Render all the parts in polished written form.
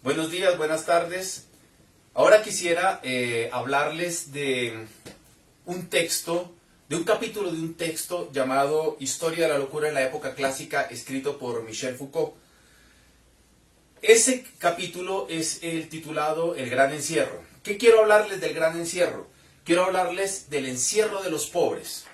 Buenos días, buenas tardes. Ahora quisiera hablarles de un texto, de un capítulo de un texto llamado Historia de la locura en la época clásica, escrito por Michel Foucault. Ese capítulo es el titulado El Gran Encierro. ¿Qué quiero hablarles del Gran Encierro? Quiero hablarles del encierro de los pobres.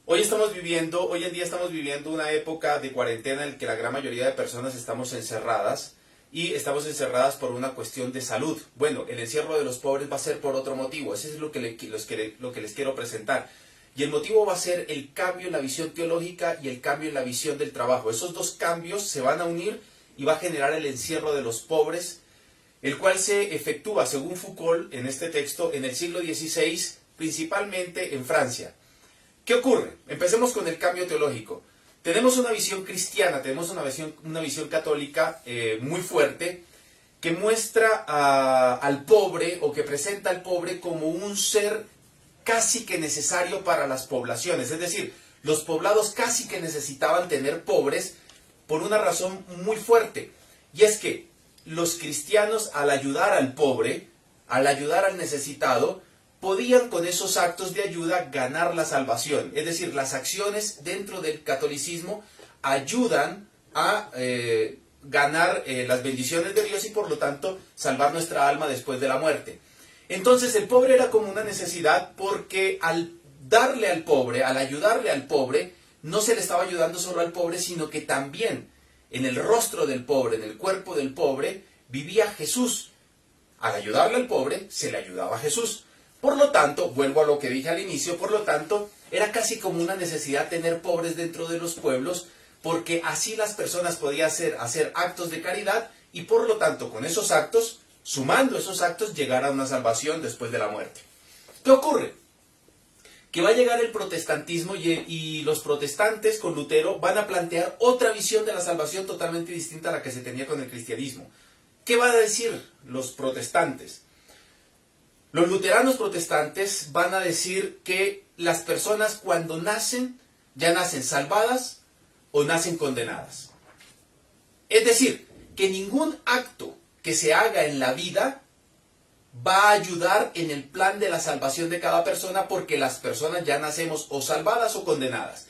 Hoy en día estamos viviendo una época de cuarentena en la que la gran mayoría de personas estamos encerradas y estamos encerradas por una cuestión de salud. Bueno, el encierro de los pobres va a ser por otro motivo, ese es lo que les quiero presentar. Y el motivo va a ser el cambio en la visión teológica y el cambio en la visión del trabajo. Esos dos cambios se van a unir y va a generar el encierro de los pobres, el cual se efectúa, según Foucault, en este texto, en el siglo XVI, principalmente en Francia. ¿Qué ocurre? Empecemos con el cambio teológico. Tenemos una visión cristiana, tenemos una visión católica muy fuerte, que muestra al pobre, o que presenta al pobre como un ser casi que necesario para las poblaciones. Es decir, los poblados casi que necesitaban tener pobres por una razón muy fuerte. Y es que los cristianos, al ayudar al pobre, al ayudar al necesitado, podían con esos actos de ayuda ganar la salvación. Es decir, las acciones dentro del catolicismo ayudan a ganar las bendiciones de Dios y por lo tanto salvar nuestra alma después de la muerte. Entonces el pobre era como una necesidad porque al darle al pobre, al ayudarle al pobre, no se le estaba ayudando solo al pobre, sino que también en el rostro del pobre, en el cuerpo del pobre, vivía Jesús. Al ayudarle al pobre, se le ayudaba a Jesús. Por lo tanto, vuelvo a lo que dije al inicio, por lo tanto, era casi como una necesidad tener pobres dentro de los pueblos, porque así las personas podían hacer actos de caridad y por lo tanto, con esos actos, sumando esos actos, llegar a una salvación después de la muerte. ¿Qué ocurre? Que va a llegar el protestantismo y los protestantes con Lutero van a plantear otra visión de la salvación totalmente distinta a la que se tenía con el cristianismo. ¿Qué van a decir los protestantes? Los luteranos protestantes van a decir que las personas cuando nacen, ya nacen salvadas o nacen condenadas. Es decir, que ningún acto que se haga en la vida va a ayudar en el plan de la salvación de cada persona porque las personas ya nacemos o salvadas o condenadas.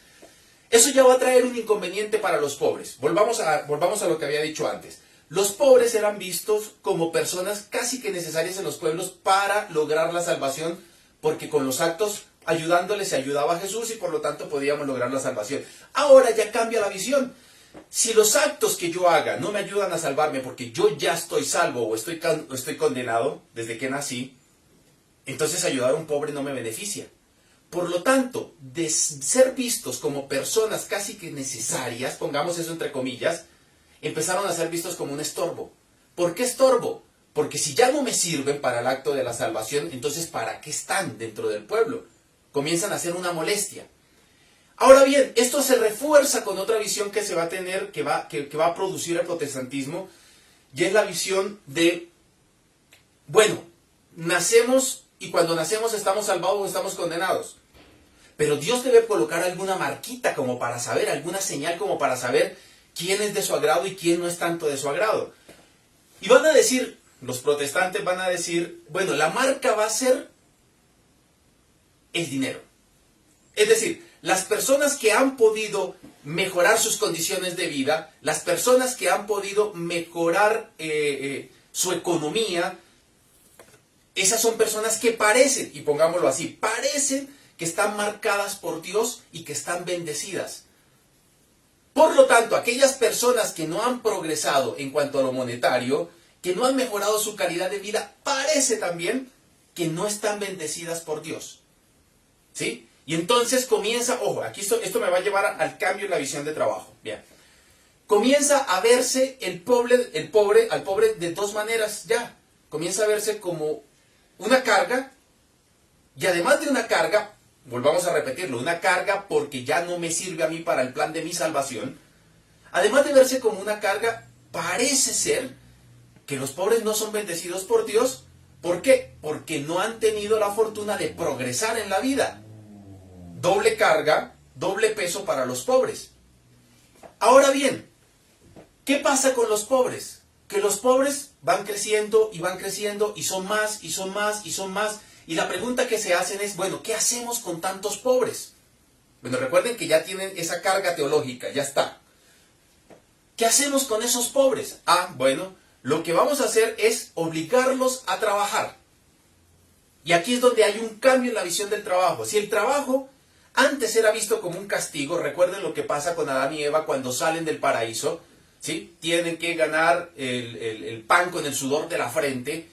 Eso ya va a traer un inconveniente para los pobres. Volvamos a lo que había dicho antes. Los pobres eran vistos como personas casi que necesarias en los pueblos para lograr la salvación, porque con los actos ayudándoles se ayudaba a Jesús y por lo tanto podíamos lograr la salvación. Ahora ya cambia la visión. Si los actos que yo haga no me ayudan a salvarme porque yo ya estoy salvo o estoy condenado desde que nací, entonces ayudar a un pobre no me beneficia. Por lo tanto, de ser vistos como personas casi que necesarias, pongamos eso entre comillas, empezaron a ser vistos como un estorbo. ¿Por qué estorbo? Porque si ya no me sirven para el acto de la salvación, entonces ¿para qué están dentro del pueblo? Comienzan a ser una molestia. Ahora bien, esto se refuerza con otra visión que se va a tener, que va a producir el protestantismo, y es la visión de, bueno, nacemos y cuando nacemos estamos salvados o estamos condenados. Pero Dios debe colocar alguna marquita como para saber, alguna señal como para saber quién es de su agrado y quién no es tanto de su agrado. Y van a decir, los protestantes van a decir, bueno, la marca va a ser el dinero. Es decir, las personas que han podido mejorar sus condiciones de vida, las personas que han podido mejorar su economía, esas son personas que parecen, y pongámoslo así, parecen que están marcadas por Dios y que están bendecidas. Por lo tanto, aquellas personas que no han progresado en cuanto a lo monetario, que no han mejorado su calidad de vida, parece también que no están bendecidas por Dios. ¿Sí? Y entonces comienza, ojo, aquí esto me va a llevar al cambio en la visión de trabajo. Bien. Comienza a verse al pobre de dos maneras ya. Comienza a verse como una carga, y además de una carga, volvamos a repetirlo, una carga porque ya no me sirve a mí para el plan de mi salvación. Además de verse como una carga, parece ser que los pobres no son bendecidos por Dios. ¿Por qué? Porque no han tenido la fortuna de progresar en la vida. Doble carga, doble peso para los pobres. Ahora bien, ¿qué pasa con los pobres? que los pobres van creciendo y van creciendo y son más y son más y son más. Y la pregunta que se hacen es, bueno, ¿qué hacemos con tantos pobres? Bueno, recuerden que ya tienen esa carga teológica, ya está. ¿Qué hacemos con esos pobres? Ah, bueno, lo que vamos a hacer es obligarlos a trabajar. Y aquí es donde hay un cambio en la visión del trabajo. Si el trabajo antes era visto como un castigo, recuerden lo que pasa con Adán y Eva cuando salen del paraíso, ¿sí? Tienen que ganar el pan con el sudor de la frente,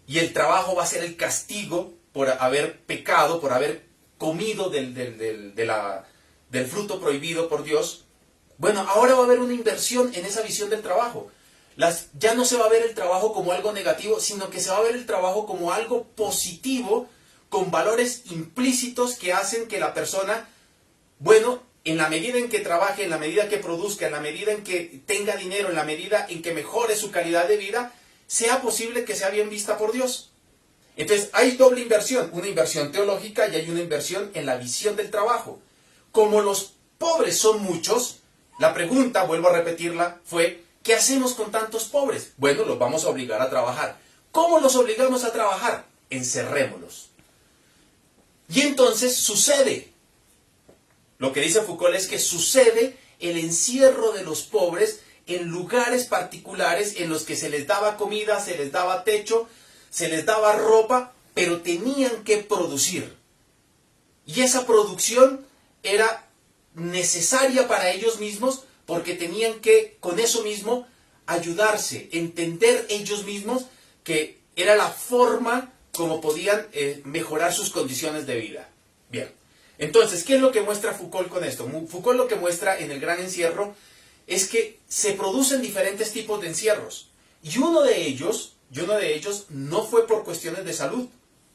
y el trabajo va a ser el castigo por haber pecado, por haber comido del fruto prohibido por Dios. Bueno, ahora va a haber una inversión en esa visión del trabajo. Ya no se va a ver el trabajo como algo negativo, sino que se va a ver el trabajo como algo positivo, con valores implícitos que hacen que la persona, bueno, en la medida en que trabaje, en la medida que produzca, en la medida en que tenga dinero, en la medida en que mejore su calidad de vida, sea posible que sea bien vista por Dios. Entonces hay doble inversión, una inversión teológica y hay una inversión en la visión del trabajo. Como los pobres son muchos, la pregunta, vuelvo a repetirla, fue, ¿qué hacemos con tantos pobres? Bueno, los vamos a obligar a trabajar. ¿Cómo los obligamos a trabajar? Encerrémoslos. Y entonces sucede. Lo que dice Foucault es que sucede el encierro de los pobres en lugares particulares en los que se les daba comida, se les daba techo, se les daba ropa, pero tenían que producir. Y esa producción era necesaria para ellos mismos porque tenían que, con eso mismo, ayudarse, entender ellos mismos que era la forma como podían mejorar sus condiciones de vida. Bien, entonces, ¿qué es lo que muestra Foucault con esto? Foucault lo que muestra en el Gran Encierro es que se producen diferentes tipos de encierros. Y uno de ellos no fue por cuestiones de salud,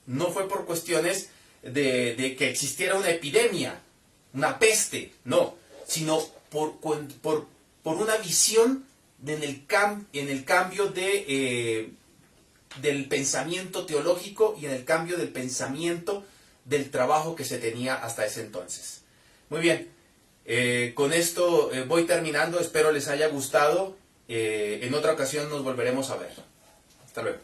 no fue por cuestiones de que existiera una epidemia, una peste, no, sino por una visión en el cambio del pensamiento teológico y en el cambio del pensamiento del trabajo que se tenía hasta ese entonces. Muy bien, con esto voy terminando, espero les haya gustado. En otra ocasión nos volveremos a ver. Hasta luego.